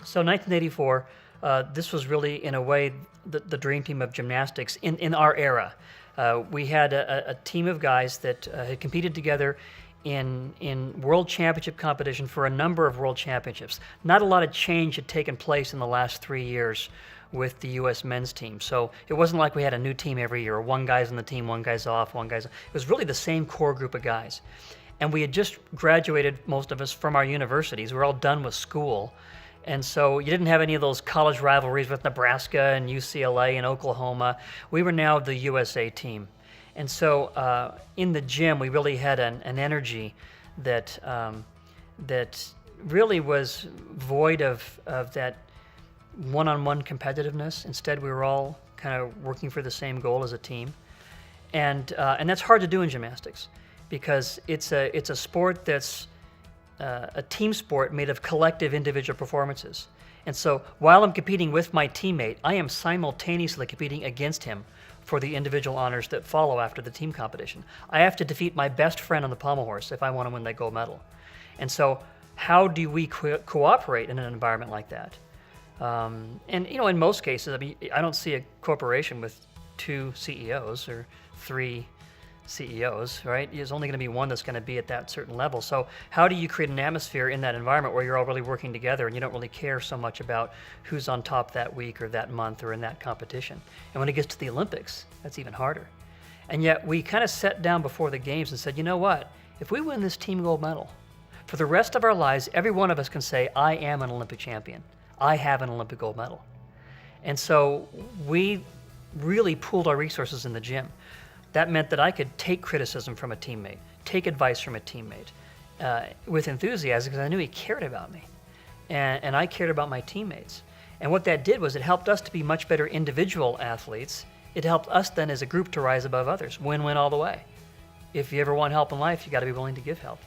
So 1984, this was really, in a way, the dream team of gymnastics in our era. We had a team of guys that had competed together in world championship competition for a number of world championships. Not a lot of change had taken place in the last 3 years with the U.S. men's team. So it wasn't like we had a new team every year, or one guy's on the team, one guy's off, one guy's... It was really the same core group of guys. And we had just graduated, most of us, from our universities. We were all done with school. And so you didn't have any of those college rivalries with Nebraska and UCLA and Oklahoma. We were now the USA team. And so in the gym, we really had an energy that really was void of that one-on-one competitiveness. Instead, we were all kind of working for the same goal as a team. And that's hard to do in gymnastics, because it's a sport that's a team sport made of collective individual performances. And so while I'm competing with my teammate, I am simultaneously competing against him for the individual honors that follow after the team competition. I have to defeat my best friend on the pommel horse if I want to win that gold medal. And so how do we cooperate in an environment like that? And in most cases, I mean, I don't see a corporation with 2 CEOs or 3 CEOs, right? There's only going to be one that's going to be at that certain level. So how do you create an atmosphere in that environment where you're all really working together and you don't really care so much about who's on top that week or that month or in that competition? And when it gets to the Olympics, that's even harder. And yet we kind of sat down before the games and said, you know what? If we win this team gold medal, for the rest of our lives, every one of us can say, I am an Olympic champion. I have an Olympic gold medal. And so we really pooled our resources in the gym. That meant that I could take criticism from a teammate, take advice from a teammate with enthusiasm, because I knew he cared about me. And I cared about my teammates. And what that did was it helped us to be much better individual athletes. It helped us then as a group to rise above others. Win-win all the way. If you ever want help in life, you got to be willing to give help.